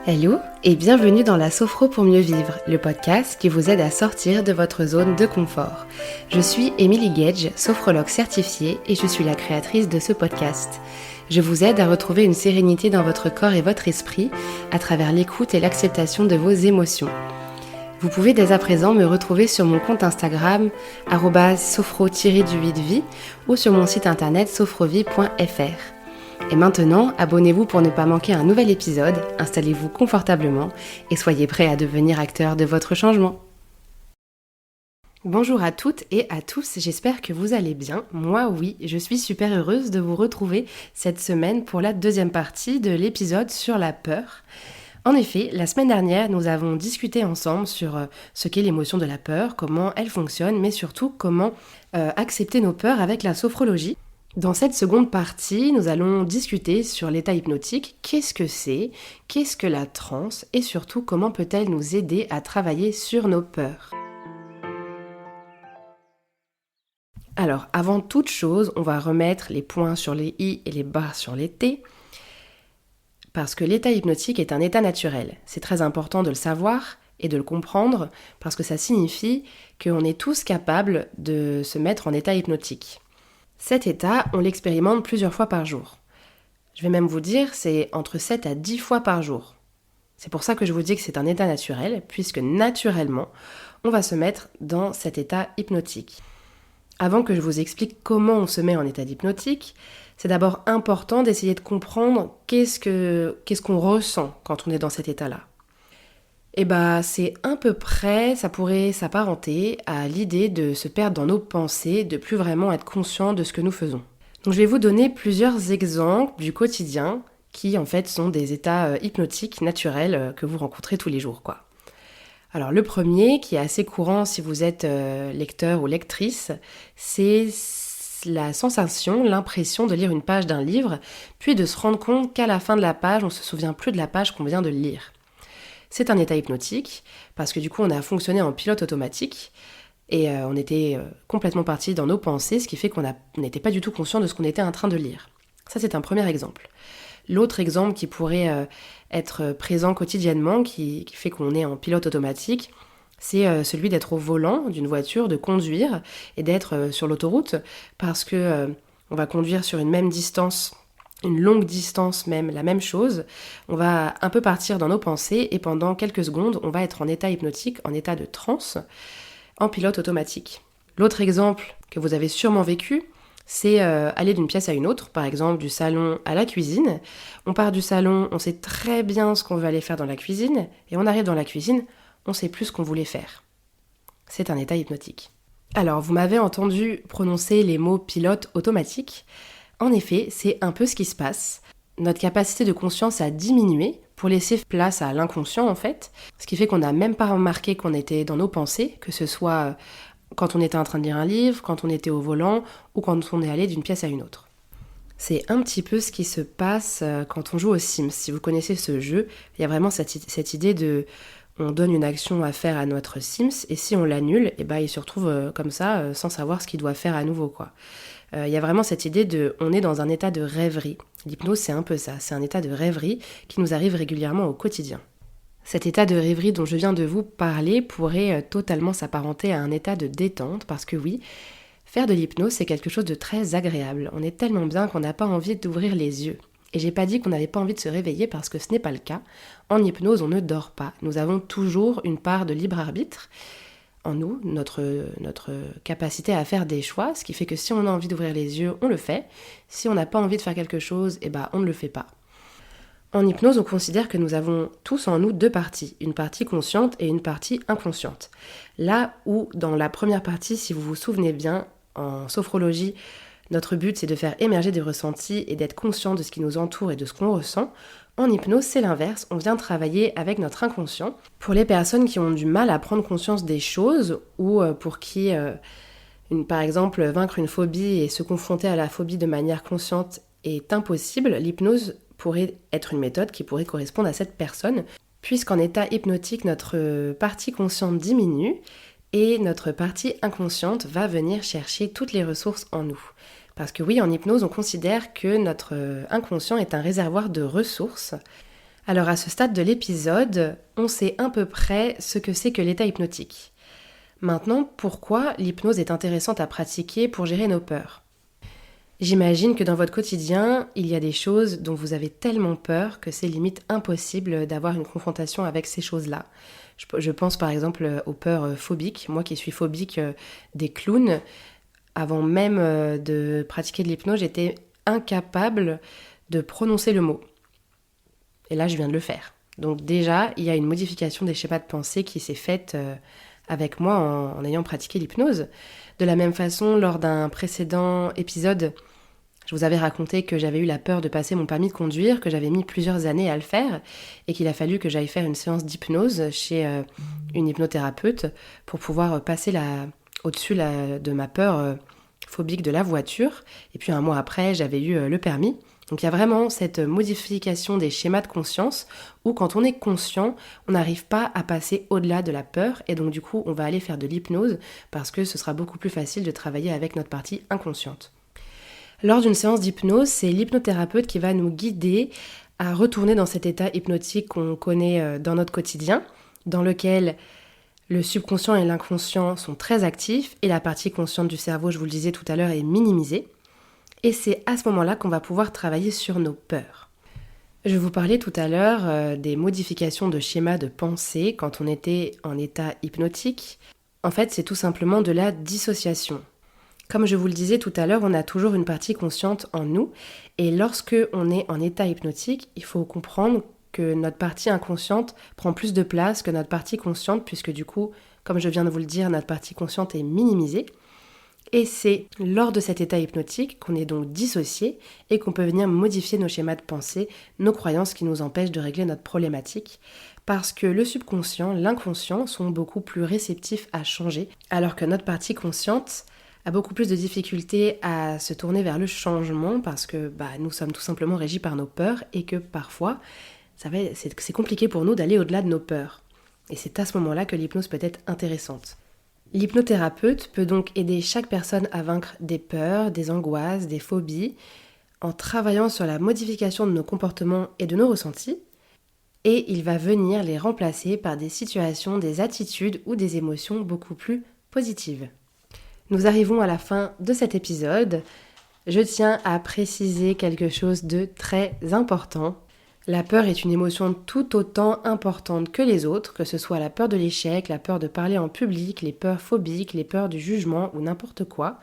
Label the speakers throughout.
Speaker 1: Hello et bienvenue dans la Sophro pour mieux vivre, le podcast qui vous aide à sortir de votre zone de confort. Je suis Émilie Gage, sophrologue certifiée et je suis la créatrice de ce podcast. Je vous aide à retrouver une sérénité dans votre corps et votre esprit à travers l'écoute et l'acceptation de vos émotions. Vous pouvez dès à présent me retrouver sur mon compte Instagram @sophro-vie ou sur mon site internet sophrovie.fr. Et maintenant, abonnez-vous pour ne pas manquer un nouvel épisode, installez-vous confortablement et soyez prêts à devenir acteur de votre changement. Bonjour à toutes et à tous, j'espère que vous allez bien. Moi oui, je suis super heureuse de vous retrouver cette semaine pour la deuxième partie de l'épisode sur la peur. En effet, la semaine dernière, nous avons discuté ensemble sur ce qu'est l'émotion de la peur, comment elle fonctionne, mais surtout comment accepter nos peurs avec la sophrologie. Dans cette seconde partie, nous allons discuter sur l'état hypnotique, qu'est-ce que la transe et surtout comment peut-elle nous aider à travailler sur nos peurs. Alors, avant toute chose, on va remettre les points sur les i et les barres sur les t, parce que l'état hypnotique est un état naturel. C'est très important de le savoir et de le comprendre, parce que ça signifie qu'on est tous capables de se mettre en état hypnotique. Cet état, on l'expérimente plusieurs fois par jour. Je vais même vous dire, c'est entre 7 à 10 fois par jour. C'est pour ça que je vous dis que c'est un état naturel, puisque naturellement, on va se mettre dans cet état hypnotique. Avant que je vous explique comment on se met en état hypnotique, c'est d'abord important d'essayer de comprendre qu'est-ce qu'on ressent quand on est dans cet état-là. Et c'est à peu près, ça pourrait s'apparenter à l'idée de se perdre dans nos pensées, de plus vraiment être conscient de ce que nous faisons. Donc je vais vous donner plusieurs exemples du quotidien qui en fait sont des états hypnotiques naturels que vous rencontrez tous les jours, quoi. Alors le premier, qui est assez courant si vous êtes lecteur ou lectrice, c'est la sensation, l'impression de lire une page d'un livre, puis de se rendre compte qu'à la fin de la page, on ne se souvient plus de la page qu'on vient de lire. C'est un état hypnotique, parce que du coup on a fonctionné en pilote automatique, et on était complètement parti dans nos pensées, ce qui fait qu'on n'était pas du tout conscient de ce qu'on était en train de lire. Ça c'est un premier exemple. L'autre exemple qui pourrait être présent quotidiennement, qui fait qu'on est en pilote automatique, c'est celui d'être au volant d'une voiture, de conduire, et d'être sur l'autoroute, parce que on va conduire sur une même distance, une longue distance même, la même chose, on va un peu partir dans nos pensées et pendant quelques secondes, on va être en état hypnotique, en état de transe, en pilote automatique. L'autre exemple que vous avez sûrement vécu, c'est aller d'une pièce à une autre, par exemple du salon à la cuisine. On part du salon, on sait très bien ce qu'on veut aller faire dans la cuisine, et on arrive dans la cuisine, on sait plus ce qu'on voulait faire. C'est un état hypnotique. Alors, vous m'avez entendu prononcer les mots pilote automatique. En effet, c'est un peu ce qui se passe. Notre capacité de conscience a diminué pour laisser place à l'inconscient en fait, ce qui fait qu'on n'a même pas remarqué qu'on était dans nos pensées, que ce soit quand on était en train de lire un livre, quand on était au volant ou quand on est allé d'une pièce à une autre. C'est un petit peu ce qui se passe quand on joue aux Sims. Si vous connaissez ce jeu, il y a vraiment cette idée de... On donne une action à faire à notre Sims et si on l'annule, il se retrouve comme ça sans savoir ce qu'il doit faire à nouveau, quoi. Il y a vraiment cette idée on est dans un état de rêverie. L'hypnose, c'est un peu ça, c'est un état de rêverie qui nous arrive régulièrement au quotidien. Cet état de rêverie dont je viens de vous parler pourrait totalement s'apparenter à un état de détente parce que oui, faire de l'hypnose, c'est quelque chose de très agréable. On est tellement bien qu'on n'a pas envie d'ouvrir les yeux. Et j'ai pas dit qu'on n'avait pas envie de se réveiller parce que ce n'est pas le cas. En hypnose, on ne dort pas. Nous avons toujours une part de libre arbitre en nous, notre capacité à faire des choix, ce qui fait que si on a envie d'ouvrir les yeux, on le fait. Si on n'a pas envie de faire quelque chose, on ne le fait pas. En hypnose, on considère que nous avons tous en nous deux parties, une partie consciente et une partie inconsciente. Là où, dans la première partie, si vous vous souvenez bien, en sophrologie, notre but c'est de faire émerger des ressentis et d'être conscient de ce qui nous entoure et de ce qu'on ressent. En hypnose, c'est l'inverse, on vient travailler avec notre inconscient. Pour les personnes qui ont du mal à prendre conscience des choses ou pour qui, par exemple, vaincre une phobie et se confronter à la phobie de manière consciente est impossible, l'hypnose pourrait être une méthode qui pourrait correspondre à cette personne, puisqu'en état hypnotique, notre partie consciente diminue et notre partie inconsciente va venir chercher toutes les ressources en nous. Parce que oui, en hypnose, on considère que notre inconscient est un réservoir de ressources Alors à ce stade de l'épisode, on sait à peu près ce que c'est que l'état hypnotique. Maintenant, pourquoi l'hypnose est intéressante à pratiquer pour gérer nos peurs ? J'imagine que dans votre quotidien, il y a des choses dont vous avez tellement peur que c'est limite impossible d'avoir une confrontation avec ces choses-là. Je pense par exemple aux peurs phobiques. Moi qui suis phobique des clowns, avant même de pratiquer de l'hypnose, j'étais incapable de prononcer le mot. Et là, je viens de le faire. Donc déjà, il y a une modification des schémas de pensée qui s'est faite avec moi en ayant pratiqué l'hypnose. De la même façon, lors d'un précédent épisode, je vous avais raconté que j'avais eu la peur de passer mon permis de conduire, que j'avais mis plusieurs années à le faire et qu'il a fallu que j'aille faire une séance d'hypnose chez une hypnothérapeute pour pouvoir passer au-dessus de ma peur phobique de la voiture. Et puis un mois après, j'avais eu le permis. Donc il y a vraiment cette modification des schémas de conscience où quand on est conscient, on n'arrive pas à passer au-delà de la peur et donc du coup on va aller faire de l'hypnose parce que ce sera beaucoup plus facile de travailler avec notre partie inconsciente. Lors d'une séance d'hypnose, c'est l'hypnothérapeute qui va nous guider à retourner dans cet état hypnotique qu'on connaît dans notre quotidien, dans lequel le subconscient et l'inconscient sont très actifs et la partie consciente du cerveau, je vous le disais tout à l'heure, est minimisée. Et c'est à ce moment-là qu'on va pouvoir travailler sur nos peurs. Je vous parlais tout à l'heure des modifications de schémas de pensée quand on était en état hypnotique. En fait, c'est tout simplement de la dissociation. Comme je vous le disais tout à l'heure, on a toujours une partie consciente en nous. Et lorsque on est en état hypnotique, il faut comprendre que notre partie inconsciente prend plus de place que notre partie consciente, puisque du coup, comme je viens de vous le dire, notre partie consciente est minimisée. Et c'est lors de cet état hypnotique qu'on est donc dissocié et qu'on peut venir modifier nos schémas de pensée, nos croyances qui nous empêchent de régler notre problématique. Parce que le subconscient, l'inconscient sont beaucoup plus réceptifs à changer, alors que notre partie consciente a beaucoup plus de difficultés à se tourner vers le changement parce que nous sommes tout simplement régis par nos peurs et que parfois, c'est compliqué pour nous d'aller au-delà de nos peurs. Et c'est à ce moment-là que l'hypnose peut être intéressante. L'hypnothérapeute peut donc aider chaque personne à vaincre des peurs, des angoisses, des phobies, en travaillant sur la modification de nos comportements et de nos ressentis, et il va venir les remplacer par des situations, des attitudes ou des émotions beaucoup plus positives. Nous arrivons à la fin de cet épisode. Je tiens à préciser quelque chose de très important. La peur est une émotion tout autant importante que les autres, que ce soit la peur de l'échec, la peur de parler en public, les peurs phobiques, les peurs du jugement ou n'importe quoi.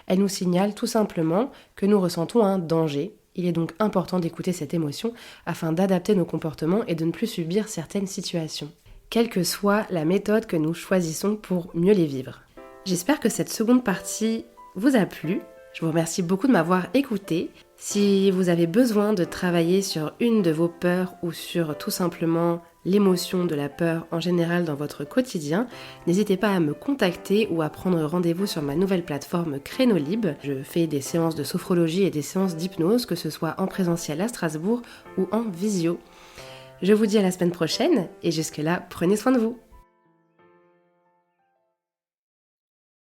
Speaker 1: Elle nous signale tout simplement que nous ressentons un danger. Il est donc important d'écouter cette émotion afin d'adapter nos comportements et de ne plus subir certaines situations, quelle que soit la méthode que nous choisissons pour mieux les vivre. J'espère que cette seconde partie vous a plu. Je vous remercie beaucoup de m'avoir écouté. Si vous avez besoin de travailler sur une de vos peurs ou sur tout simplement l'émotion de la peur en général dans votre quotidien, n'hésitez pas à me contacter ou à prendre rendez-vous sur ma nouvelle plateforme Crénolib. Je fais des séances de sophrologie et des séances d'hypnose, que ce soit en présentiel à Strasbourg ou en visio. Je vous dis à la semaine prochaine et jusque-là, prenez soin de vous.